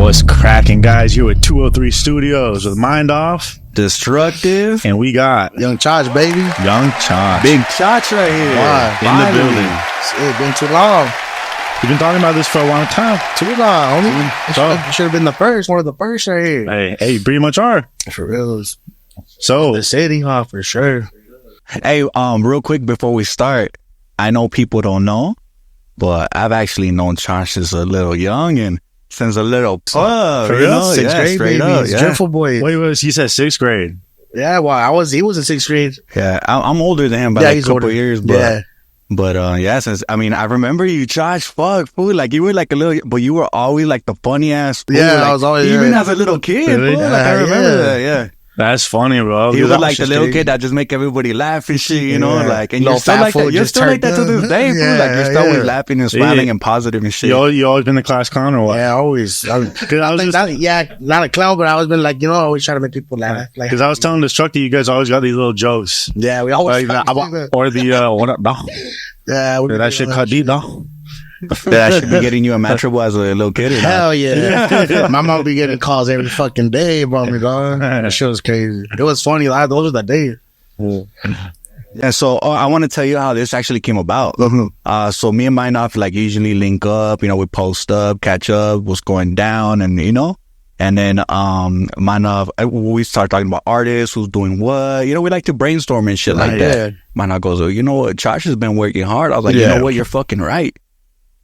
What's cracking, guys? You're with 203 Studios with Mind Off, Destructive, and we got Yng Chach, baby. Yng Chach. Big Chach right here. Wow. In the building. It's been too long. We've been talking about this for a long time. Too long, homie. Should have been the first. One of the first right here. Hey, you pretty much are. For real. So, The city, huh? For sure. Hey, real quick before we start, I know people don't know, but I've actually known Chach since a little young and since a little pup. For real? Sixth grade, straight baby. up. Yeah. Driftful boy. wait, you said 6th grade. Yeah, well, he was in 6th grade. Yeah, I'm older than him by like a couple years, but yeah, since I remember you, Chach, fuck, fool, like you were like a little, but you were always like the funny ass. Fool, Yeah, like, I was always even as a little kid. Really? Fool, like I remember that. Yeah. That's funny, bro. He Dude, was like the little kid that just make everybody laugh and shit, you know, like, and Little you're still fat like that. fool You're just still like turned that to this up. day, fool. Like you're still always laughing and smiling and positive and shit. You always been the class clown or what? Yeah, always. Not Not a clown, but I always been like, you know, always trying to make people laugh. Like, because I was telling Destructive, you guys always got these little jokes. yeah, we always. Or the, what up, no? Yeah, That shit cut deep, no? That should be getting you a matchable as a little kid. Or not? Hell yeah. My mom be getting calls every fucking day about me, dog. That shit was crazy. It was funny. Like, those were the days. And so I want to tell you how this actually came about. So me and Mind Off like usually link up, you know, we post up, catch up, what's going down, and you know, and then Mind Off, we start talking about artists, who's doing what, you know, we like to brainstorm and shit like that. Mind Off goes, oh, you know what, Chach has been working hard. I was like, you know what, you're fucking right.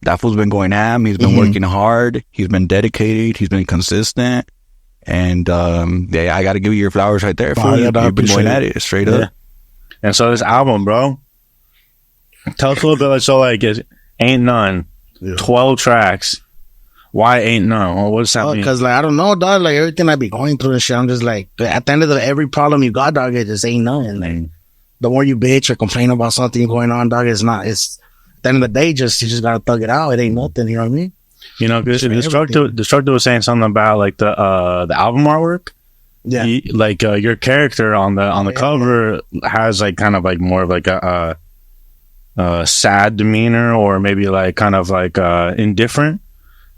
That fool's been going ham. He's been working hard. He's been dedicated. He's been consistent. And yeah, I got to give you your flowers right there. Fool. You've been going at it straight up. And so this album, bro, tell us a little bit. So like, it Ain't None, 12 tracks. Why Ain't None? Well, what's that mean? Because like, I don't know, dog. Like everything I be going through and shit, I'm just like, at the end of every problem you got, dog, it just ain't none. Like, the more you bitch or complain about something going on, dog, it's at the end of the day, you just gotta thug it out. It ain't nothing, you know what I mean? You know, because Destructive was saying something about like the album artwork. Yeah, your character on the cover has like kind of like more of like a sad demeanor, or maybe like kind of like indifferent.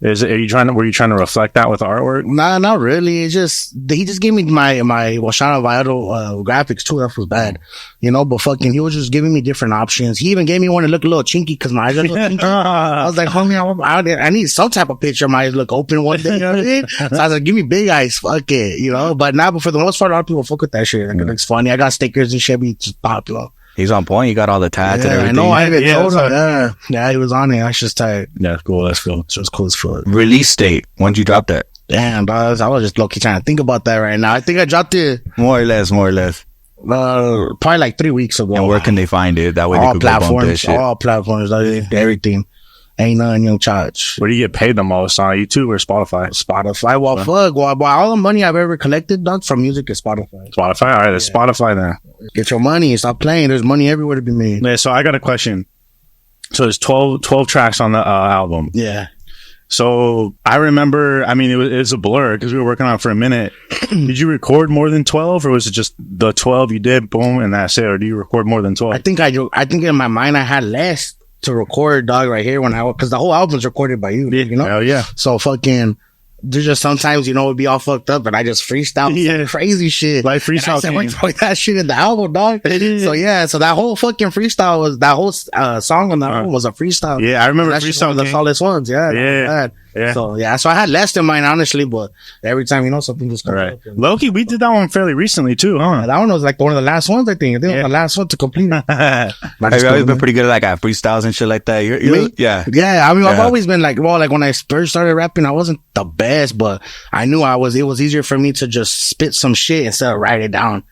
Were you trying to reflect that with the artwork? Nah, not really. He just gave me my Shana Vital graphics too. That was bad, you know. But fucking, he was just giving me different options. He even gave me one to look a little chinky because my eyes are a little chinky. I was like, homie, I need some type of picture. My eyes look open one day. You know what I mean? So I was like, give me big eyes, fuck it, you know. But now, for the most part, a lot of people fuck with that shit. Like, it looks funny. I got stickers and shit. Be just popular. He's on point. You got all the tats and everything. I know. I even told him. Yeah, he was on it. I was just tired. That's cool. That's cool. So it's cool as fuck. Release date. When'd you drop that? Damn, dog. I was just low-key trying to think about that right now. I think I dropped it More or less. probably like 3 weeks ago. And where can they find it? That way they could go bump that shit. All platforms, everything. Ain't None, Yng Chach. Where do you get paid the most, on YouTube or Spotify? Spotify. Well, fuck. Well, all the money I've ever collected, dog, from music is Spotify. Spotify? All right, that's Spotify then. Get your money. Stop playing. There's money everywhere to be made. Yeah, so I got a question. So there's 12 tracks on the album. Yeah. So I remember, I mean, it was a blur because we were working on it for a minute. Did you record more than 12, or was it just the 12 you did, boom, and that's it? Or do you record more than 12? I think in my mind I had less to record, dog, right here because the whole album's recorded by you, you know? Hell yeah. So fucking, there's just sometimes, you know, it'd be all fucked up and I just freestyle crazy shit. Like freestyle. I went that shit in the album, dog. So yeah, so that whole fucking freestyle was, that whole song on the album was a freestyle. Yeah, I remember that freestyle. Was the solid ones, yeah. Yeah. So yeah, so I had less in mind, honestly, but every time, you know, something just comes up. Loki, we did that one fairly recently too, huh? Yeah, that one was like one of the last ones, I think. I think it was the last one to complete it. Have you always been pretty good at like freestyles and shit like that? Yeah. I mean, I've always been like, well, like when I first started rapping, I wasn't the best, but I knew it was easier for me to just spit some shit instead of write it down.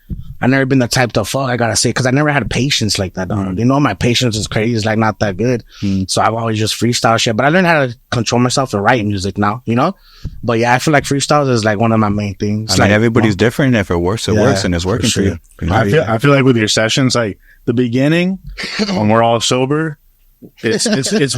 I never been the type to fuck, I gotta say, because I never had patience like that. You know, my patience is crazy. It's like not that good. So I've always just freestyle shit. But I learned how to control myself and write music now, you know? But yeah, I feel like freestyles is like one of my main things. I mean, everybody's different. If it works, it works, and it's working for you. I feel like with your sessions, like the beginning, when we're all sober, it's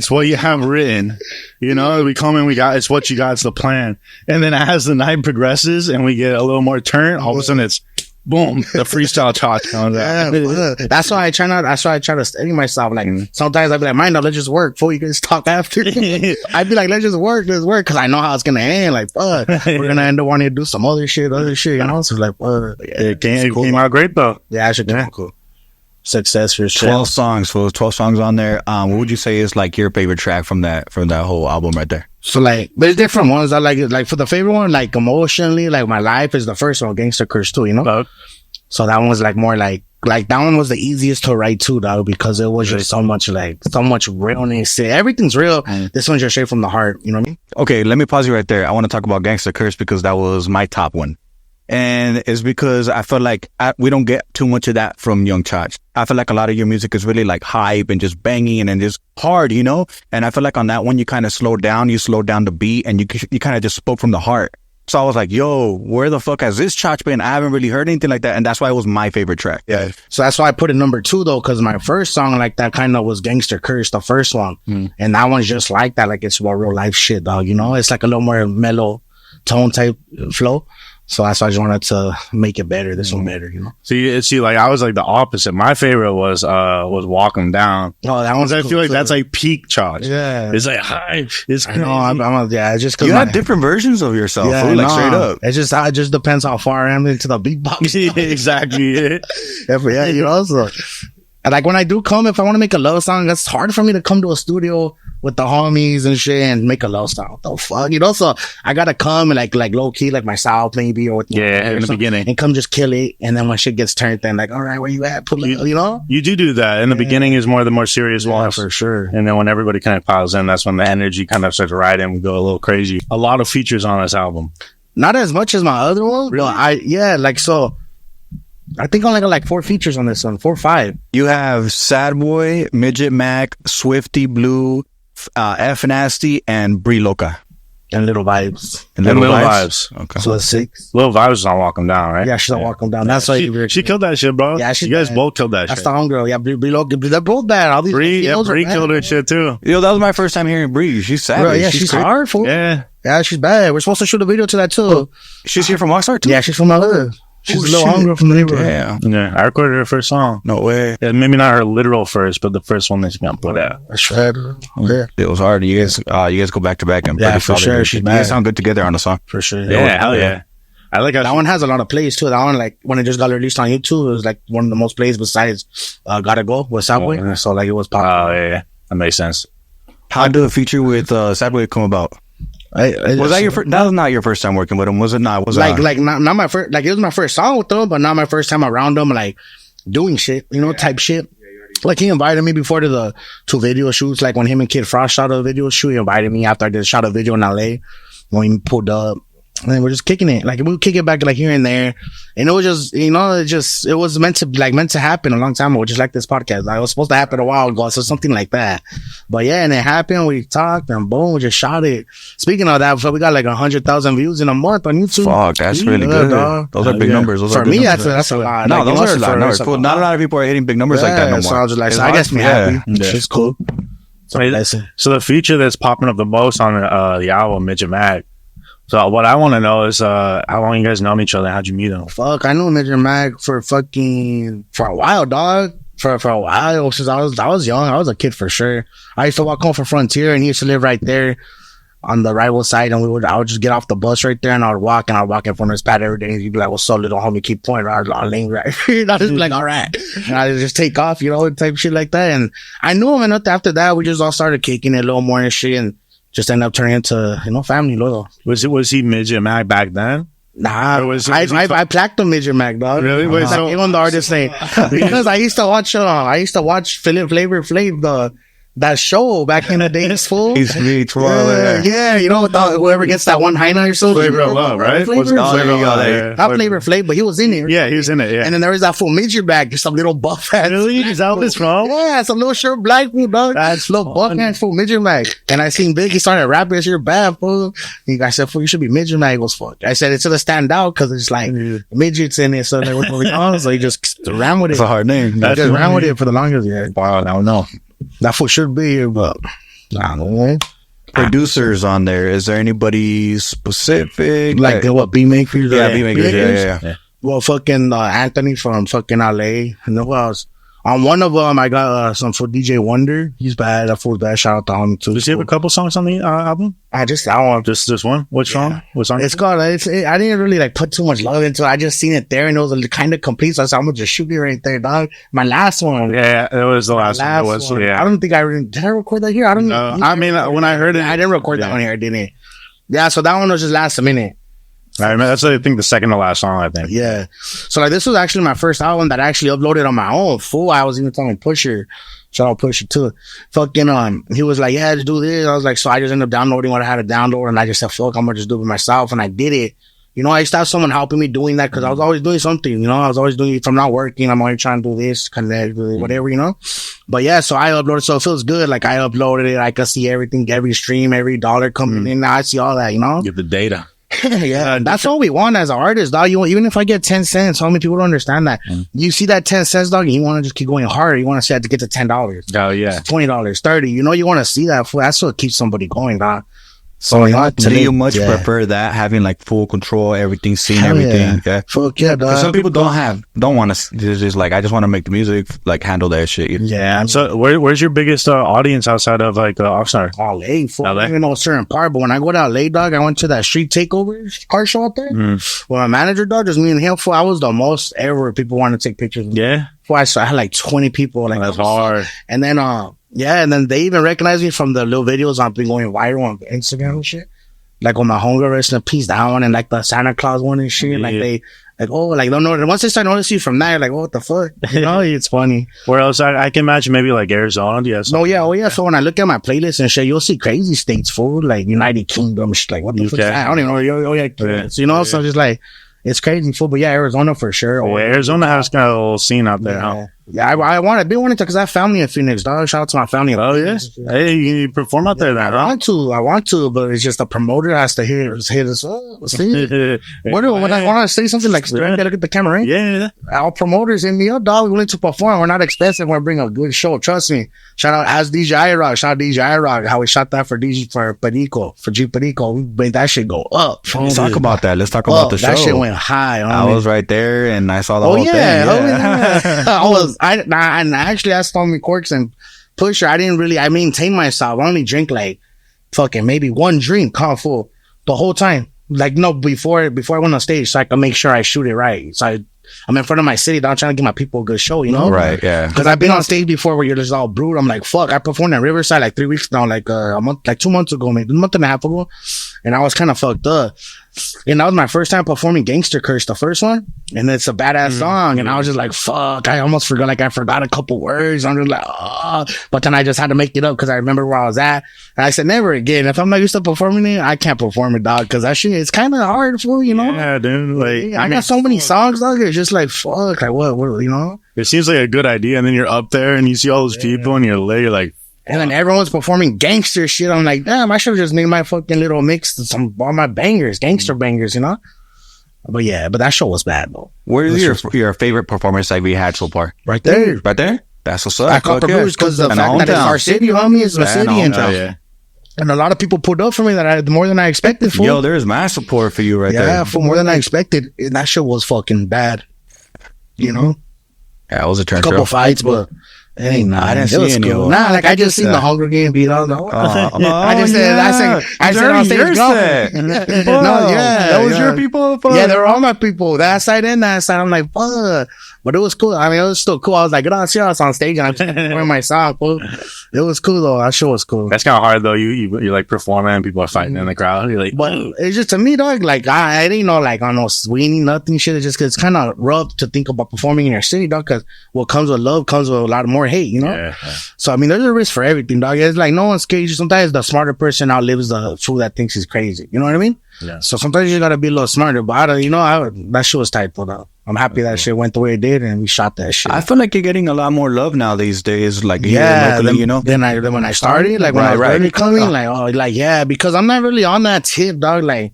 what you have written, you know. We come in, it's what you got, it's the plan. And then as the night progresses and we get a little more turn, all of a sudden it's boom, the freestyle Chach comes out. Yeah, that's why I try to steady myself. Like sometimes I'd be like, mind up, let's just work before you guys talk after. I'd be like, let's work, because I know how it's gonna end. Like, fuck, we're gonna end up wanting to do some other shit, you know. So like, it came out great though. Yeah, actually, cool. Success for sure. 12 songs, 12 songs on there. What would you say is like your favorite track from that whole album right there? So like, there's different ones. I like it. Like for the favorite one, like emotionally, like My Life is the first one, Gangsta Curse 2, you know? So that one was like more like that one was the easiest to write too, dog, because it was just so much realness. Everything's real. This one's just straight from the heart, you know what I mean? Okay, let me pause you right there. I want to talk about Gangsta Curse because that was my top one. And it's because I feel like we don't get too much of that from Yng Chach. I feel like a lot of your music is really like hype and just banging and just hard, you know? And I feel like on that one, you kind of slowed down the beat and you kind of just spoke from the heart. So I was like, yo, where the fuck has this Chach been? I haven't really heard anything like that. And that's why it was my favorite track. Yeah. So that's why I put it number 2 though, because my first song like that kind of was Gangster Curse, the first one. And that one's just like that. Like it's about real life shit, dog, you know? It's like a little more mellow tone type flow. So that's why I just wanted to make it better. This one better, you know. See, like I was like the opposite. My favorite was Walk 'Em Down. Oh, that one's I cool feel like too. that's like peak Chach. Yeah, it's like hype. It's crazy. It's just because you had different versions of yourself. Yeah, like straight up. It just depends how far I am into the beatbox. Exactly. Yeah, you know. So, and like when I do come, if I want to make a love song, that's hard for me to come to a studio with the homies and shit and make a love song. What the fuck, you know? So I gotta come and like low key, like myself maybe, or with in the beginning, and come just kill it. And then when shit gets turned, then like, all right, where you at? You know, you do that. In the beginning is the more serious one for sure. And then when everybody kind of piles in, that's when the energy kind of starts riding. We go a little crazy. A lot of features on this album. Not as much as my other one. Really? So I think I only got like 4 features on this one, 4 or 5. You have Sad Boy, Midget Mac, Swifty Blue, F Nasty, and Bree Loca. And Little Vibes. And Little Vibes. Okay. So it's 6. Little Vibes is on Walk 'Em Down, right? Yeah, she's on Walk 'Em Down. That's why she killed that shit, bro. Yeah, you guys both killed that That's shit. the homegirl. Yeah, Bree Loca. They're both bad. All these Bree killed her shit too. Yo, that was my first time hearing Bree. She's savage. Bro, yeah, she's hard, fool. Yeah, she's bad. We're supposed to shoot a video to that too. She's here from OXNARD too? Yeah, she's from my hood. She's a little homegirl from the neighborhood. Yeah. I recorded her first song. No way. Yeah, maybe not her literal first, but the first one that she got put out. Yeah. It was hard. You guys go back to back. Yeah, for sure. You guys sound good together on the song. For sure. Yeah, hell yeah. I like how that one has a lot of plays too. That one, like when it just got released on YouTube, it was like one of the most plays besides Gotta Go with Subway. So like it was popular. Oh yeah, that makes sense. How did the feature with Subway come about? Was that your first? That was not your first time working with him, was it? Not. Was not my first. Like it was my first song with them, but not my first time around them. Like doing shit, you know, type shit. Like he invited me before to the 2 video shoots. Like when him and Kid Frost shot a video shoot, he invited me after I shot a video in LA when we pulled up. And then we're just kicking it. Like we would kick it back like here and there. And it was just, you know, it was meant to happen a long time ago, just like this podcast. Like, it was supposed to happen a while ago, so something like that. But yeah, and it happened. We talked and boom, we just shot it. Speaking of that, so we got like 100,000 views in a month on YouTube. Fuck, that's really good. Dog. Those are big numbers. For me, that's a lot. No, like, those are a lot. No, not a lot of people are hitting big numbers like that no more. So I was just like, I guess me happy. It's cool. So the feature that's popping up the most on the album, Midget Mac. So what I want to know is how long you guys known each other? How'd you meet him? Fuck, I knew Midget Mac for a while, dog. For a while, since I was young. I was a kid for sure. I used to walk home from Frontier, and he used to live right there on the rival side. And I would just get off the bus right there, and I'd walk in front of his pad every day. And he'd be like, "What's up, little homie? Keep pointing right on lane right." And I'd just be like, "All right," and I'd just take off, you know, type shit like that. And I knew him, and after that, we just all started kicking it a little more and shit, and just ended up turning into, you know, family loyal. Was he Midget Mac back then? Nah, I placked him Midget Mac, dog. Really? Wait, so like, even the artist name, because I used to watch Flavor Flav, that show back in the days, fool. Yeah, you know, whoever gets that one high night or so. Flavor of Love, right? Not Flavor Flav, but he was in it. Yeah, he was in it. Yeah. And then there was that full Midget Mac, some little buff ass. Really? Is that what it's from? Yeah, some little short black fool, dog. That's little buff ass full Midget Mac. And I seen Big, he started rapping, "It's your bad fool." I said, "Fool, you should be Midget Mac." He goes, "Fuck." I said, "It's gonna stand out because it's like midgets in it." So they were so he just ran with it. It's a hard name. Just ran with it for the longest. Yeah. Wow, I don't know. That fool should be here, but I don't know. Producers on there. Is there anybody specific? Like what, B-Makers? Yeah, B-Makers. Yeah. Well, fucking Anthony from fucking LA. And who else? On one of them, I got some for DJ Wonder. He's bad. That fool's bad. Shout out to him too. Does he have a couple songs on the album? I want Just one. What song? What song? It's called. I didn't really like put too much love into it. I just seen it there and it was kind of complete. So I said, I'm gonna just shoot it right there, dog. My last one. Yeah, it was the last one. It was, one. yeah. I don't think did I record that here? I don't know. I mean, when I heard it, I didn't record that one here, didn't it? Yeah. So that one was just last minute. I mean, that's, I think, the second to last song, I think. Yeah. So, like, this was actually my first album that I actually uploaded on my own. Fool, I was even telling Pusher. Shout out Pusher, too. Fucking, he was like, yeah, just do this. I was like, so I just ended up downloading what I had to download, and I just said, fuck, I'm gonna just do it myself, and I did it. You know, I used to have someone helping me doing that, because I was always doing something, you know? I was always doing, if I'm not working, I'm always trying to do this, connect, whatever, you know? But yeah, so I uploaded, so it feels good. Like, I uploaded it, I could see everything, every stream, every dollar coming in, now I see all that, you know? Get the data. Yeah, that's all we want as an artist, dog. Even if I get 10 cents, how many people don't understand that? You see that 10 cents, dog, and you want to just keep going harder. You want to say I have to get to $10. Oh, yeah. $20, 30. You know, you want to see that. That's what keeps somebody going, dog. So, do you much prefer that, having like full control, everything, seeing everything? Yeah. Fuck yeah, dog. Some people don't want to, just like, I just want to make the music, like handle that shit. Yeah. So where's your biggest audience outside of like Oxnard? LA. Fool. LA? I don't even know a certain part, but when I go to LA, dog, I went to that street takeover car show out there. With my manager, dog, just me and him. Fool, I was the most ever people wanted to take pictures with me. Yeah. Fool, I had like 20 people. Like, that's hard. And then, yeah, and then they even recognized me from the little videos I've been going viral on Instagram and shit. Like on my Hunger Rest in Peace, that one, and like the Santa Claus one and shit. Yeah. Like they, like, oh, like don't know. Once they start noticing you from that, you're like, oh, what the fuck? You know, it's funny. Where else? I can imagine maybe like Arizona. Yes. No, yeah, oh yeah. So when I look at my playlist and shit, you'll see crazy states, fool, like United Kingdom, shit, like what the fuck? I don't even know. Oh yeah. So, you know, so just like it's crazy, fool. But yeah, Arizona for sure. Oh, Arizona has kind of a little scene out there, huh? Yeah, I've been wanting to, because I have family in Phoenix, dog. Shout out to my family. Oh, yes. Hey, you perform out there then, huh? I want to, but it's just the promoter has to hit us up. See? When I want to say something like, I gotta look at the camera, right? Yeah. Our promoters in me up, dog. We're willing to perform. We're not expensive. We're bring a good show. Trust me. Shout out as DJ Rock. Shout out DJ Rock. How we shot that for Perico, for G Perico. We made that shit go up. Let's talk about that. Let's talk about the show. That shit went high. I was right there and I saw the whole thing. Yeah. And actually, I saw me Corks and Pusher. I maintained myself. I only drink like fucking maybe one drink, full the whole time. Like, no, before I went on stage, so I can make sure I shoot it right. So I'm in front of my city, I'm trying to give my people a good show, you know? Right, yeah. Because I've been on stage before where you're just all brewed. I'm like, fuck, I performed at Riverside like 3 weeks now, like a month, like 2 months ago, maybe a month and a half ago. And I was kind of fucked up. And that was my first time performing Gangster Curse, the first one. And it's a badass song. And I was just like, fuck, I almost forgot, like I forgot a couple words. I'm just like, oh. But then I just had to make it up because I remember where I was at. And I said, never again. If I'm not used to performing it, I can't perform it, dog. Because that shit, it's kind of hard for, you know? Yeah, dude. Like, I got so many songs, dog. It's just like, fuck, like what, you know? It seems like a good idea. And then you're up there and you see all those people and you're like, and then everyone's performing gangster shit. I'm like, damn, I should have just made my fucking little mix to all my bangers, gangster bangers, you know? But yeah, but that show was bad, though. Where's your favorite performance that we had so far? Right there. Right there? That's what's up. I caught the blues because the fact that it's our city, homie, it's my city. And a lot of people pulled up for me more than I expected. For. Yo, there's mass support for you right there. Yeah, for more than I expected. And that show was fucking bad. You know? Yeah, it was a turn. A couple fights, but... I didn't see any cool. Nah, like I just seen the Hunger Game beat on the whole. I just said on stage. That was your people. Yeah, they were all my people. That side and that side. I'm like, fuck. But it was cool. I mean, it was still cool. I was like, gracias on stage and I'm performing my song. It was cool though. That show was cool. That's kind of hard though. You're like performing and people are fighting in the crowd. You're like, but it's just to me, dog. Like I didn't know like on no Sweeney nothing shit. It's just because it's kind of rough to think about performing in your city, dog. Because what comes with love comes with a lot more hate, you know. Yeah. So I mean, there's a risk for everything, dog. It's like no one's crazy. Sometimes the smarter person outlives the fool that thinks he's crazy. You know what I mean? Yeah. So sometimes you gotta be a little smarter. But that shit was tight though. I'm happy that shit went the way it did and we shot that shit. I feel like you're getting a lot more love now these days. Like locally, you know. Then when I started, like when I was really coming, because I'm not really on that tip, dog. Like,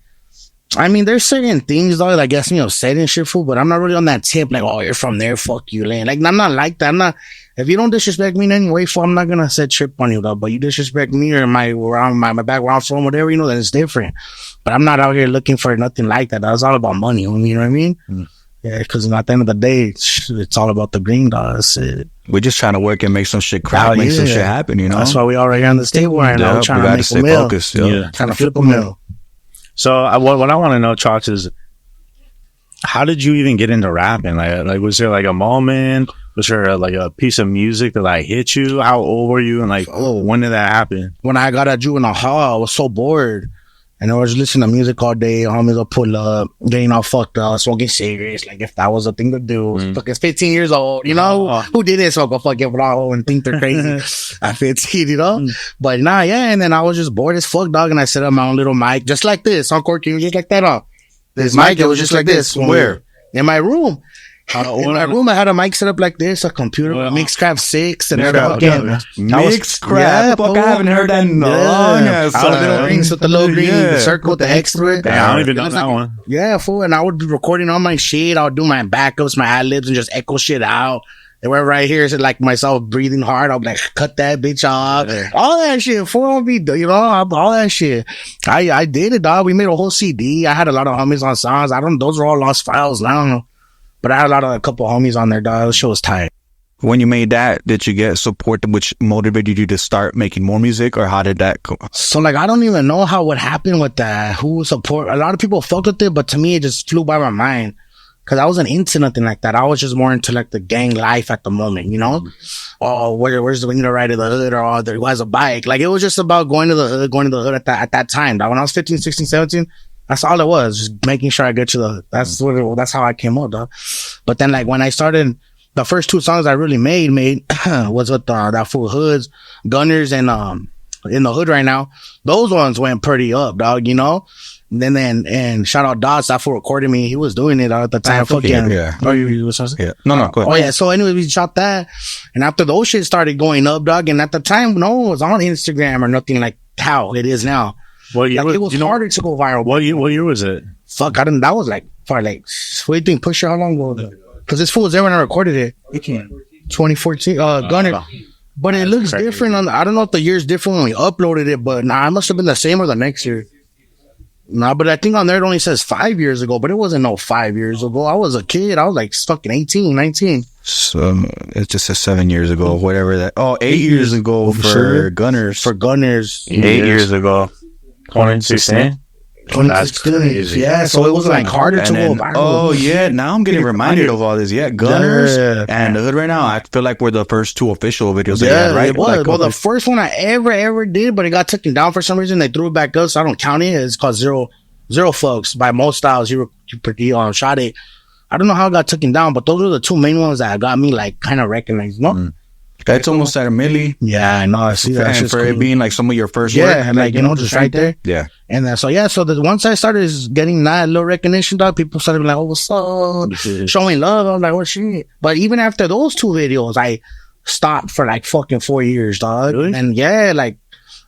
I mean, there's certain things, dog, that gets me upset and shit, fool. But I'm not really on that tip. Like, oh, you're from there, fuck you, land. Like, I'm not like that. I'm not. If you don't disrespect me in any way, fool, I'm not gonna set trip on you, dog. But you disrespect me or my background from whatever, you know, then it's different. But I'm not out here looking for nothing like that. That's all about money. You know what I mean? Yeah, because at the end of the day, it's all about the green, dog. That's it. We're just trying to work and make some shit crack, make some shit happen, you know? That's why we already on this table right now. We're trying to make stay a meal. focused, Yeah. Trying to flip a meal. So what I want to know, Chach, is how did you even get into rapping? Like was there like a moment? Was there like a piece of music that like hit you? How old were you? And like, when did that happen? When I got at juvenile hall, I was so bored. And I was listening to music all day. Homies will pull up, getting all fucked up, smoking cigarettes. Like, if that was a thing to do. Fucking 15 years old, you know? Who did it? So go fucking blah and think they're crazy at 15, you know? But nah, yeah. And then I was just bored as fuck, dog. And I set up my own little mic, just like this, on Corky, just like that, This mic, it was just like this. Where? In my room. In my room, I had a mic set up like this, a computer, Mixcraft 6, and Mixcraft? Fuck, I haven't heard that in a long ass time. Little rings with the little green, the circle with the X through it. Damn, I don't even know that one. Yeah, fool. And I would be recording all my shit. I would do my backups, my ad-libs, and just echo shit out. And wherever I hear it, like myself breathing hard, I'll be like, cut that bitch off. All that shit, fool. I'll be, you know, all that shit. I did it, dog. We made a whole CD. I had a lot of homies on songs. Those are all lost files now. But I had a couple homies on there, dog. The show was tight. When you made that, did you get support which motivated you to start making more music, or how did that go? So, like, I don't even know how what happened with that. Who support? A lot of people felt with it, but to me, it just flew by my mind. Because I wasn't into nothing like that. I was just more into, like, the gang life at the moment, you know? Where's the, we need to ride to the hood, or who has a bike? Like, it was just about going to the hood at that time. Dog. When I was 15, 16, 17, that's all it was, just making sure I get to the, that's how I came up, dog. But then, like, when I started, the first 2 songs I really made was with that fool Hoods, Gunners, and In the Hood Right Now. Those ones went pretty up, dog, you know? And then shout out Dots, that fool recorded me. He was doing it at the time. Yeah. Oh, you was yeah. No, go ahead. Oh, yeah. So anyway, we shot that. And after those shit started going up, dog, and at the time, no one was on Instagram or nothing like how it is now. Well, it was harder to go viral. What year was it? Fuck, that was like, what do you think, Pusha, how long ago? Because this fool was there when I recorded it. 2014, Gunner. But it looks different I don't know if the year's different when we uploaded it, but it must have been the same or the next year. But I think on there it only says 5 years ago, but it wasn't no 5 years ago. I was a kid. I was like fucking 18, 19. So it just says 7 years ago, whatever that. 8 years ago for Gunners. For Gunners. 8 years ago. 2016. That's crazy. Yeah, so it was like harder to go viral. Oh yeah, now I'm getting reminded of all this. Yeah, Gunners and The Hood Right Now. I feel like we're the first 2 official videos. Yeah, right. It was. Well, the first one I ever did, but it got taken down for some reason. They threw it back up, so I don't count it. It's called Zero Folks by Mo Styles. You shot it. I don't know how it got taken down, but those are the 2 main ones that got me like kind of recognized. No. That's almost at a milli. Yeah, I know. I see that. And for it being like some of your first work. Yeah, and like, just right there. Yeah. And then, so once I started getting that little recognition, dog, people started being like, oh, what's up? Showing love. I was like, what shit? But even after those 2 videos, I stopped for like fucking 4 years, dog. Really? And yeah, like,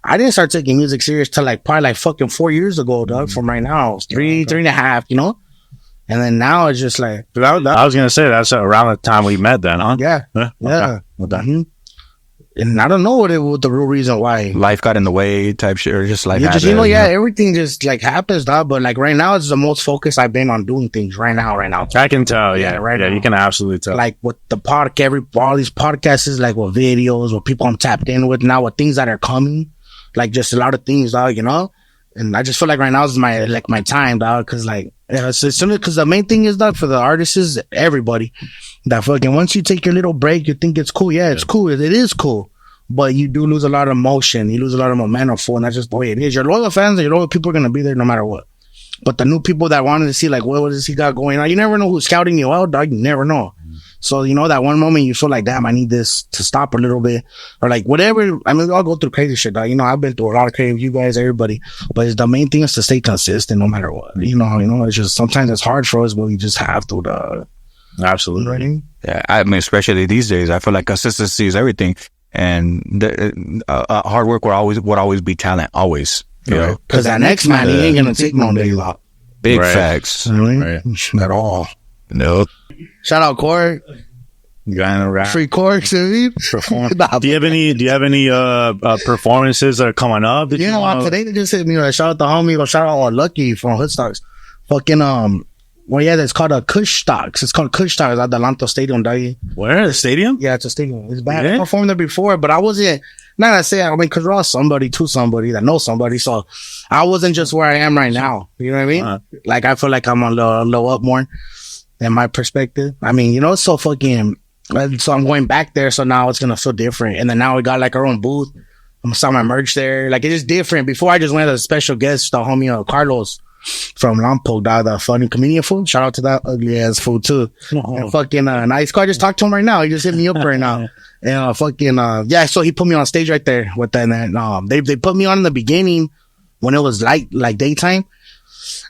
I didn't start taking music serious till like probably like fucking 4 years ago, dog, from right now. 3.5, you know? And then now it's just like... I was going to say, that's around the time we met then, huh? Yeah. Yeah. Okay. And I don't know what the real reason why. Life got in the way type shit, or just life happened. Everything just like happens, dog. But like right now, it's the most focused I've been on doing things right now. I can tell, right now. You can absolutely tell. Like with the all these podcasts is like with videos, with people I'm tapped in with now, with things that are coming. Like just a lot of things, dog, you know? And I just feel like right now is my time, dog, because like, because the main thing is, dog, for the artists is everybody that fucking once you take your little break, you think it's cool. Yeah, it's cool. It is cool. But you do lose a lot of motion. You lose a lot of momentum for, and that's just the way it is. Your loyal fans and your loyal people are going to be there no matter what. But the new people that wanted to see, like, what does he got going on? You never know who's scouting you out, dog. You never know. So, that one moment you feel like, damn, I need this to stop a little bit. Or like, whatever. I mean, we all go through crazy shit, dog. I've been through a lot of crazy, you guys, everybody. But the main thing is to stay consistent no matter what. It's just, sometimes it's hard for us, but we just have to, dog. Absolutely. Right? Yeah, I mean, especially these days, I feel like consistency is everything. And hard work will always be talent, always. Because that next man, he ain't going to take no day off. Big facts. Right. At all. No. Shout out Cork. Free Cork, do you have any performances that are coming up? Today they just hit me. Shout out the homie. Shout out Lucky from Hoodstocks. Fucking Well, yeah, it's called a Kush Stocks. It's called Kush Stocks at the Lanto Stadium, dog. Where? The stadium? Yeah, it's a stadium. It's bad. Yeah? I performed there before, but I wasn't. Not to say, I mean, because we're all somebody to somebody that knows somebody. So I wasn't just where I am right now. You know what I mean? Like, I feel like I'm a little up more in my perspective. I mean, you know, it's so fucking. So I'm going back there. So now it's gonna feel different. And then now we got like our own booth. I'm gonna sell my merch there. Like, it's just different. Before I just went as a special guest, the homie Carlos from Lompoc, dog, the funny comedian fool. Shout out to that ugly ass fool too. And fucking nice car. I just talked to him right now. He just hit me up right now. And yeah, so he put me on stage right there with that. And they put me on in the beginning when it was like daytime.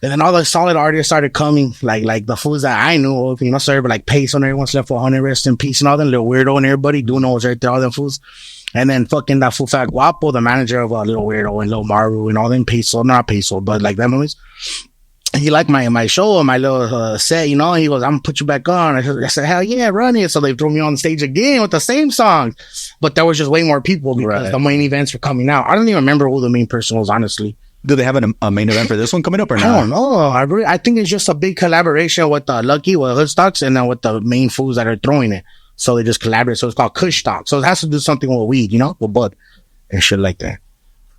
And then all the solid artists started coming, like the fools that I knew of, you know, sorry, but like Pace on everyone's left for 100, rest in peace, and all them little weirdo and everybody doing was right there, all them fools. And then fucking that fool Fat Guapo, the manager of Little Weirdo and Little Maru and all them Peso, not Peso, but like them movies. He liked my show and my little set, you know. He goes, "I'm gonna put you back on." I said, "Hell yeah, run it!" So they threw me on stage again with the same song, but there was just way more people because the main events were coming out. I don't even remember who the main person was, honestly. Do they have a main event for this one coming up or not? I don't know. I think it's just a big collaboration with Lucky, with Hood Stocks, and then with the main fools that are throwing it. So they just collaborate. So it's called Kush Stock. So it has to do something with weed, you know, with bud and shit like that.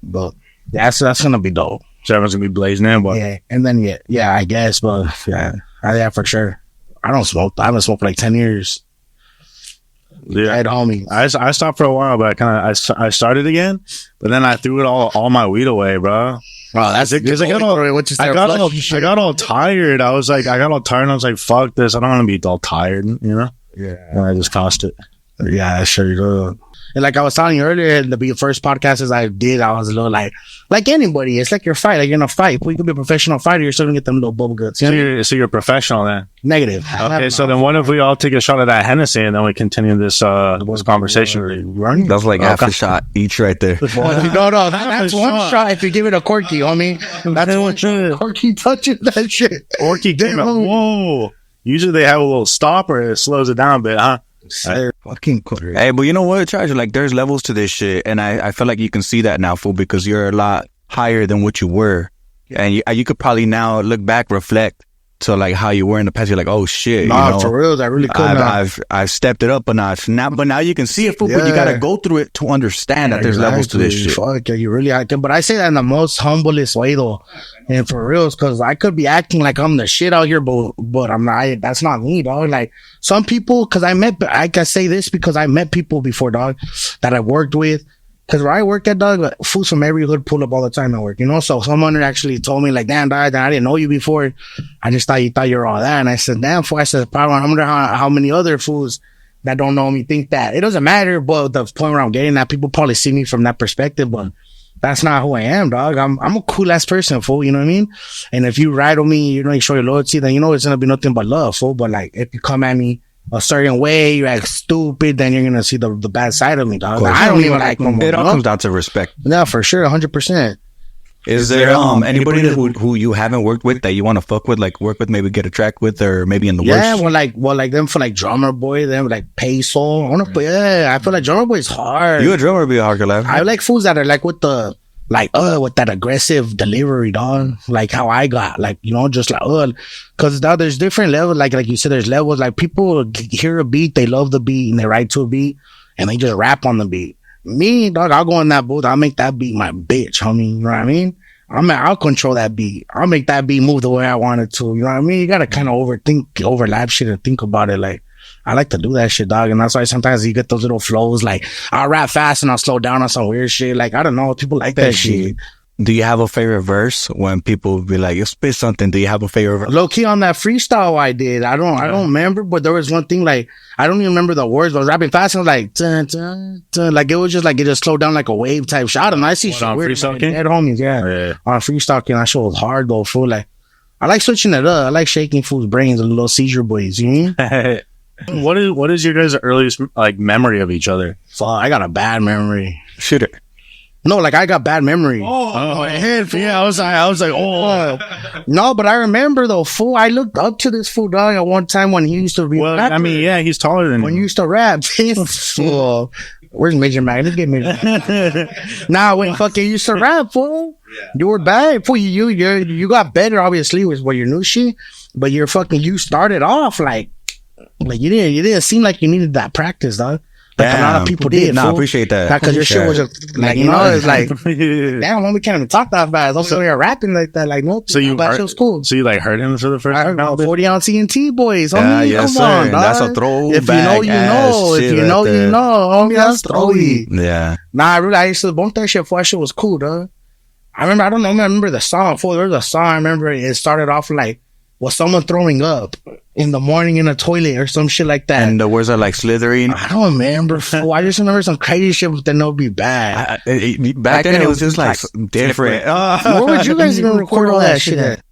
But that's gonna be dope. So everyone's gonna be blazing in, but yeah. And then yeah, I guess, but yeah, for sure. I don't smoke. I haven't smoked for like 10 years. Yeah, I had homies. I stopped for a while, but I started again. But then I threw it all my weed away, bro. Oh, that's it. I got all tired. I got all tired and I was like, fuck this. I don't want to be all tired, you know? Yeah. And I just tossed it. Yeah, sure do. And like I was telling you earlier, the first podcasts I did, I was a little like anybody. It's like your fight. Like you're in a fight. Well, you could be a professional fighter. You're still gonna get them little bubble guts. You know? So you're a professional then? Negative. Okay, so then what if we all take a shot of that Hennessy and then we continue this conversation? That's like half a shot each right there. No, that's one shot if you give it a corky, homie. That's one shot. Corky touches that shit. Corky came out. Whoa. Usually they have a little stopper. It slows it down a bit, huh? Fucking cool. Hey, but you know what, Charge? Like, there's levels to this shit, and I feel like you can see that now, fool, because you're a lot higher than what you were, and you could probably now look back, reflect to like how you were in the past. You're like, oh shit, nah, you know, for real, I really could. I've stepped it up a notch now, but now you can see it, fool. But you gotta go through it to understand that there's levels to this shit. Fuck yeah, you really. But I say that in the most humblest way though, and for real, because I could be acting like I'm the shit out here, but I'm not. That's not me, dog. Like some people, because I can say this because I met people before, dog, that I worked with. Because where I work at, dog, fools from every hood pull up all the time at work, you know? So someone actually told me, like, damn, dog, I didn't know you before. I just thought you were all that. And I said, damn, fool. I said, probably I wonder how many other fools that don't know me think that. It doesn't matter, but the point where I'm getting at, people probably see me from that perspective, but that's not who I am, dog. I'm a cool ass person, fool. You know what I mean? And if you ride with me, you know, you show your loyalty, then you know it's gonna be nothing but love, fool. But like, if you come at me a certain way, you act stupid, then you're gonna see the bad side of me, dog. Like, I don't even like no more. It all comes down to respect. Yeah, for sure, 100%. Is there anybody who you haven't worked with that you want to fuck with, like work with, maybe get a track with, or maybe in the works? Yeah, well, like them for like Drummer Boy, them like Peso. I feel like Drummer Boy is hard. You a drummer be a hard collab. I like fools that are like with that aggressive delivery, dog. Like how I got, like, you know, just like, cause now there's different levels. Like you said, there's levels. Like people hear a beat, they love the beat and they write to a beat and they just rap on the beat. Me, dog, I'll go in that booth. I'll make that beat my bitch, homie. You know what I mean? I'll control that beat. I'll make that beat move the way I want it to. You know what I mean? You gotta kind of overlap shit and think about it. Like, I like to do that shit, dog. And that's why sometimes you get those little flows. Like, I'll rap fast and I'll slow down on some weird shit. Like, I don't know. People like that shit. Do you have a favorite verse when people be like, you spit something? Do you have a favorite verse? Low key on that freestyle I did. I don't remember, but there was one thing, like, I don't even remember the words, but I was rapping fast and I was like, dun, dun, dun. Like, it was just like, it just slowed down like a wave type shot. And I see shit weird. Dead homies, yeah. On freestyle, that shit was hard though, fool. Like, I like switching it up. I like shaking fools' brains and little seizure boys, you know? What is your guys' earliest like memory of each other? So I got a bad memory. Shoot it. No, like I got bad memory. Yeah, I was like, oh. No, but I remember though, fool. I looked up to this fool, dog, at one time when he used to be. Well, I mean, yeah, he's taller than when you used to rap. Where's Major Mag? Let's get Major Mag. Nah, when fucking used to rap, fool. You were bad. Fool, you got better, obviously, with what your new shit. But you started off like you didn't seem like you needed that practice, dog. Like a lot of people did. No, I appreciate that. Because your shit was just like, it's like, damn, when we can't even talk that fast. Also, you're rapping like that, like, nope. So you was cool. So you like heard him for the first time? 40-ounce TNT boys, homie. Yes, Come on, dog. that's a throwback. If you know, you know. If you know, you know. Homie, that's throwy. Yeah. Nah, I used to bump that shit before that shit was cool, dog. I remember the song. There was a song, I remember it started off like, was someone throwing up in the morning in a toilet or some shit like that. And the words are like slithering. I don't remember. I just remember some crazy shit, but then it'll be bad. Back then it was just like different. Where would you guys even record all that shit at?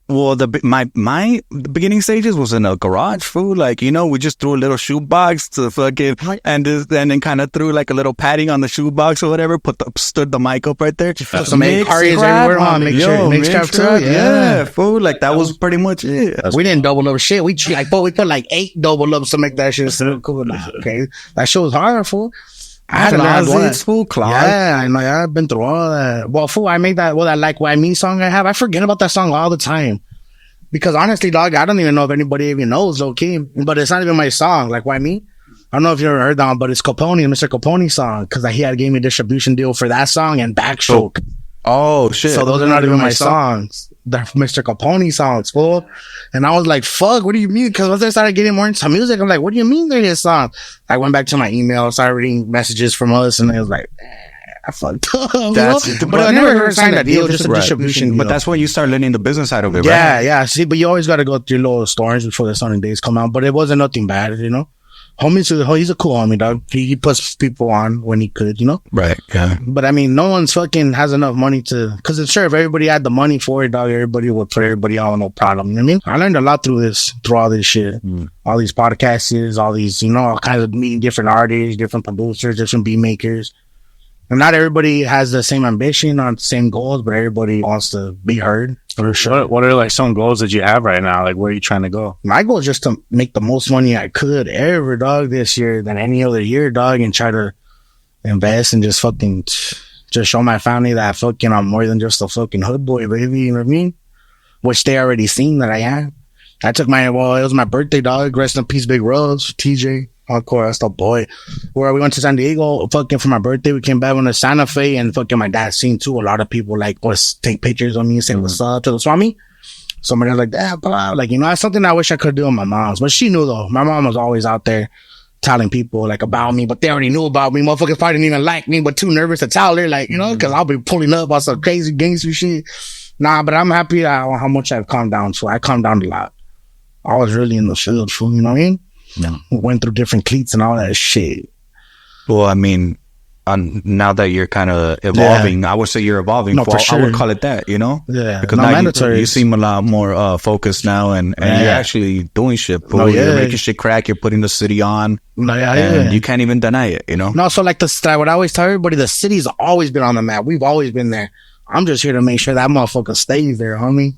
Well, the beginning stages was in a garage, fool. Like, we just threw a little shoebox to fucking, and then kind of threw like a little padding on the shoebox or whatever, stood the mic up right there. Just some Aries everywhere, huh? Mix trap too. Yeah, fool. Like that was pretty much it. We didn't double up shit. We put like 8 double ups to make that shit so cool. Okay. That shit was hard, fool. I had to learn one. Yeah, I know. Yeah, I've been through all that. Well, fool, I made that Like Why Me song I have. I forget about that song all the time. Because honestly, dog, I don't even know if anybody even knows, okay? But it's not even my song. Like Why Me? I don't know if you ever heard that one, but it's Capone, Mr. Capone song. Because he gave me a distribution deal for that song and Backstroke. Oh, shit. So those are not even my songs. They're Mr. Capone songs, fool. And I was like, fuck, what do you mean? Because once I started getting more into music, I'm like, what do you mean they're his songs? I went back to my email, started reading messages from us, and it was like, I fucked up. But I never signed a deal, just a distribution deal. But that's when you start learning the business side of it, right? Yeah. See, but you always got to go through little storms before the sunny days come out. But it wasn't nothing bad, He's a cool homie, dog. He puts people on when he could, Right, yeah. But I mean, no one's fucking has enough money because if everybody had the money for it, dog, everybody would put everybody on, no problem. You know what I mean? I learned a lot through all this shit. All these podcasts, all these, all kinds of meeting different artists, different producers, different beat makers. And not everybody has the same ambition or the same goals, but everybody wants to be heard. For sure. What are like some goals that you have right now? Like, where are you trying to go? My goal is just to make the most money I could ever, dog, this year than any other year, dog, and try to invest and just fucking just show my family that fucking I'm more than just a fucking hood boy, baby. You know what I mean? Which they already seen that I am. I took it was my birthday, dog. Rest in peace, Big Rose, TJ. Hardcore, that's the boy. Where we went to San Diego, fucking for my birthday. We came back on to Santa Fe, and fucking my dad seen too. A lot of people like was take pictures of me and say what's up to the Swami. Somebody was like, blah. Like, that's something I wish I could do with my mom's. But she knew though. My mom was always out there telling people like about me, but they already knew about me. Motherfuckers probably didn't even like me, but too nervous to tell her, like, because I'll be pulling up on some crazy gangster shit. Nah, but I'm happy how much I've calmed down. So I calmed down a lot. I was really in the field, fool, you know what I mean? Yeah. Went through different cleats and all that shit. Well, I mean, now that you're kind of evolving, I would say you're evolving. No, for sure. I would call it that, Yeah. Because now you seem a lot more focused now, and you're actually doing shit. You're making shit crack. You're putting the city on. And you can't even deny it, No, so like what I always tell everybody, the city's always been on the map. We've always been there. I'm just here to make sure that motherfucker stays there, homie.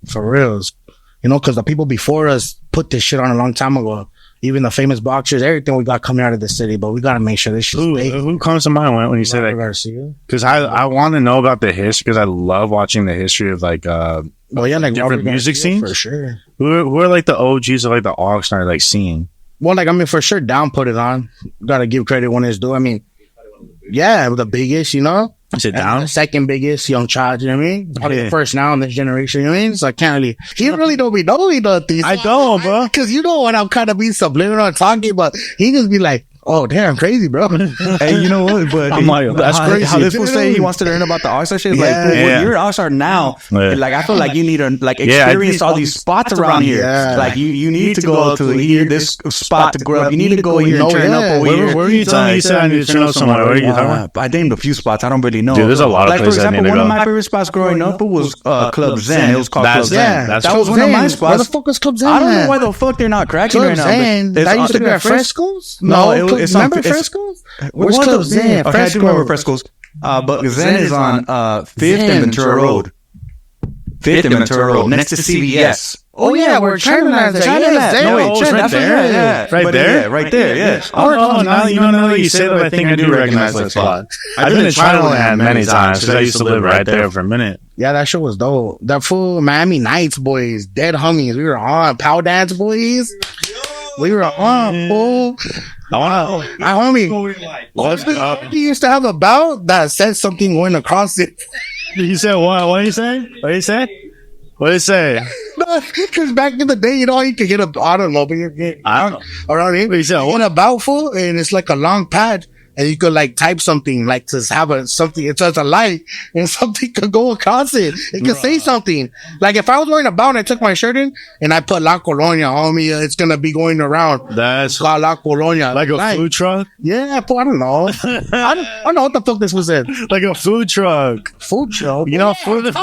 For reals. Because the people before us put this shit on a long time ago. Even the famous boxers, everything we got coming out of the city, but we got to make sure this shit stays. Who comes to mind when you say that? Because I want to know about the history, because I love watching the history of like different music scenes. For sure. Who are like the OGs of like the OXNARD like scene? Well, like, I mean, for sure, Down put it on. Got to give credit when it's due. I mean, yeah, the biggest, Is it Down? The second biggest, Yng Chach, you know what I mean? Probably the first now in this generation, you know what I mean? So I can't really, he really don't be knowing nothing. I don't, bro. Because when I'm kind of being subliminal talking, but he just be like, oh, damn, crazy, bro. Hey, you know what? But I'm like, that's crazy. How this will say he wants to learn about the OXNARD shit. When you're an OXNARD now, like, I feel like you need to experience all these spots around here. Yeah. Like, you need to go to here, this spot to grow up. You need to go here and turn up over here. Where are you telling me? You said I need to turn up somewhere. Where are you talking about? I named a few spots. I don't really know. Dude, there's a lot of places I need to go. For example, one of my favorite spots growing up was Club Zen. It was called Club Zen. That was one of my spots. Where the fuck was Club Zen? I don't know why the fuck they're not cracking right now. That used to be at Fresco's? No, it's remember Fresco's? Where's Club Zen? Okay, I do remember Fresco's. But Zen is on 5th and Ventura Road. 5th and Ventura Road, next to CVS. Oh yeah, we're China Land. No, wait, it's right there. Yeah. Right there? Right there, yeah. Oh, now you say that, I think I do recognize that spot. I've been to China Land many times because I used to live right there for a minute. Yeah, that shit was dope. That fool Miami Nights, boys, dead homies. We were on Pow Dance, boys. We were on, fool. Homie. What's up? He used to have a belt that said something going across it. You said what? What did you say? What did you say? What did it say? Because back in the day, you know, you could get a, I don't know, but you get around here. What you said? In a belt, fool, and it's like a long pad. And you could like type something, like to have something, it's just a light, and something could go across it. It could say something. Like if I was wearing a belt and I took my shirt in and I put La Colonia, homie, it's gonna be going around. That's called La Colonia. like a food truck? Yeah, fool, I don't know. I don't know what the fuck this was in. Like a food truck. Food truck? You know, food.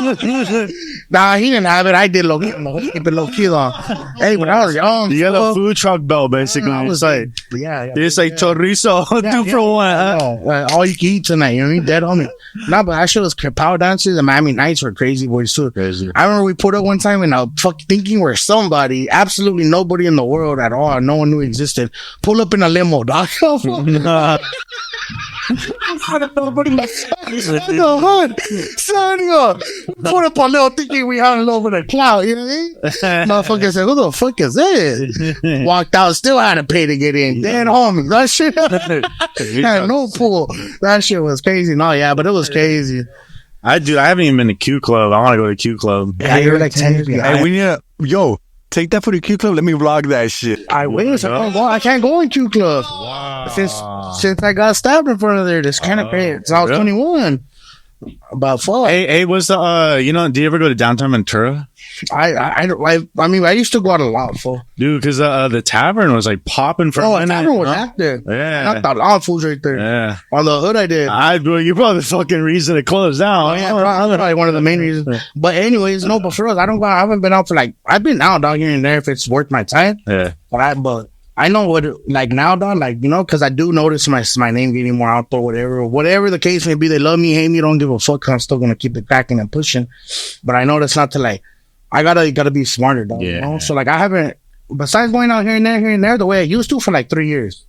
Nah, he didn't have it. I did low key. Keep it low key though. Hey, when I was young, You got a food truck belt, basically. It's like, it's like chorizo, 2 for 1. All you can eat tonight, you know what I mean? Dead on me. Nah, but that shit was Power Dances. The Miami Nights were crazy, boys, too. Crazy. I remember we put up one time and I was fucking thinking we're somebody, absolutely nobody in the world at all, no one knew existed. Pull up in a limo, dog. Nobody the hood. Son, put up a little thinking we had a little bit of clout, you know what I mean? Motherfucker said, who the fuck is this? Walked out, still had to pay to get in. Dead homie. That shit had no pool. That shit was crazy. No, yeah, but it was crazy. I haven't even been to Q Club. I want to go to Q Club. Yeah, you're like 10 years behind. Hey, we need to, take that for the Q Club. Let me vlog that shit. I can't go in Q Club. Wow. Since I got stabbed in front of there, this kind of crazy. So I was 21. About fuck. Hey, what's the do you ever go to downtown Ventura? I mean, I used to go out a lot, fool. Dude, because the tavern was like popping for a minute. The tavern was active. Yeah. Knocked out a lot of fools right there. Yeah. On the hood, I did. You're probably the fucking reason it closed down. Oh, yeah, probably one of the main reasons. But anyways, no, but for us, I haven't been out for I've been out down here and there if it's worth my time. Yeah. But I know what, now, dog, because I do notice my name getting more out there, whatever the case may be. They love me, hate me, don't give a fuck. I'm still going to keep it cracking and pushing. But I know that's not to I gotta be smarter, dog. Yeah. You know? So I haven't, besides going out here and there, the way I used to for 3 years.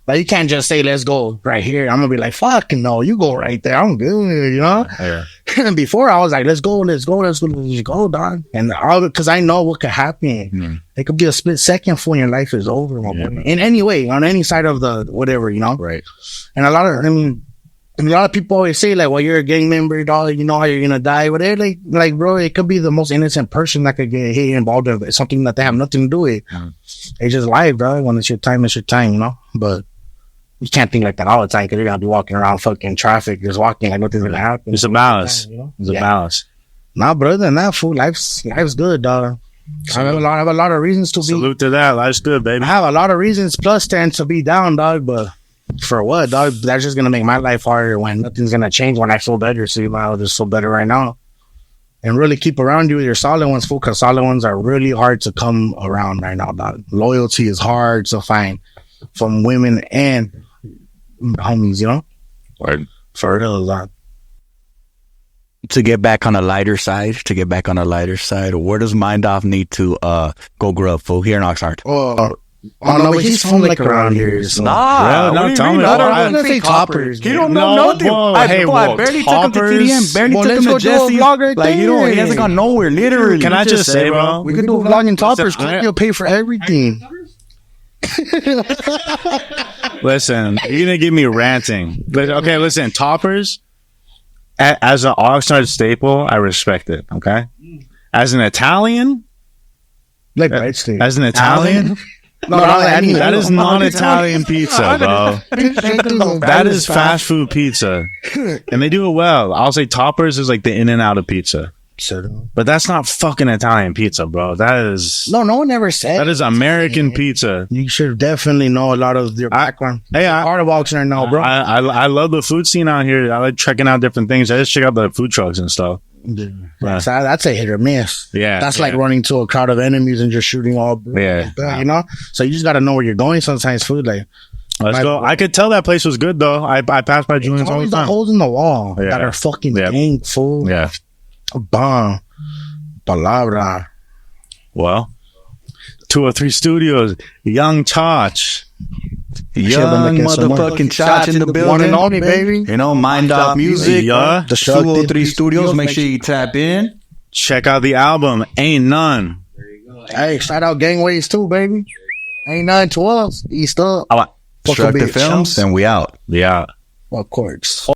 You can't just say, let's go right here. I'm going to be like, fucking no, you go right there. I'm good, you know? Yeah. And before I was like, let's go, dog. And because I know what could happen. Mm. It could be a split second before your life is over, my boy. In any way, on any side of the whatever, you know? Right. And a lot of people always say, well, you're a gang member, dog, you know how you're going to die. Whatever, bro, it could be the most innocent person that could get hit involved in something that they have nothing to do with. Mm. It's just life, bro. When it's your time, you know? But you can't think like that all the time because you're going to be walking around fucking traffic, just walking like nothing's going to happen. It's a balance. You know? It's a balance. Nah, brother, than that, fool, life's good, dog. I have a lot of reasons to be. Salute to that. Life's good, baby. I have a lot of reasons plus 10 to be down, dog, but for what, dog? That's just going to make my life harder when nothing's going to change when I feel better. So you might as well just feel better right now. And really keep around you with your solid ones, fool, because solid ones are really hard to come around right now, dog. Loyalty is hard to find from women and homies, you know? Word. For real, dog. To get back on a lighter side, where does Mind Off need to go grow up, fool? Here in Oxnard. Oh, no, but he's from around here. So. Nah, no, tell me. I don't want to say toppers. You don't know nothing. I barely took him to TDM, barely took him to Jesse. He hasn't gone nowhere, literally. Can I just say, bro? We could do a vlog in toppers. You'll pay for everything. Listen, you're gonna give me ranting. Okay, listen, toppers as an Oxnard staple, I respect it. Okay, as an Italian, as an Italian, that is non-Italian pizza, bro. That is fast food pizza, and they do it well. I'll say toppers is like the in and out of pizza. But that's not fucking Italian pizza, bro. That is no one ever said that is American pizza. You should definitely know a lot of your background. Part of Oxnard now, bro. I love the food scene out here. I like checking out different things. I just check out the food trucks and stuff. Yeah. So that's a hit or miss. Yeah, that's like running to a crowd of enemies and just shooting all. Yeah, you know. So you just got to know where you're going. Sometimes food let's go. I could tell that place was good though. I passed by Julian's all the time. The holes in the wall that are fucking dang full. Yeah. Bomb. Palabra. Well, 203 Studios, Yng Chach. Young motherfucking Chach in the building. One and only, baby. You know, Mind Off Music. Yeah. The 203 Studios. Make sure you tap in. Check out the album, Ain't None. Hey, shout out Gangways too, baby. Ain't nothing to us. East up. Destructive Films, and we out. Yeah. Of course.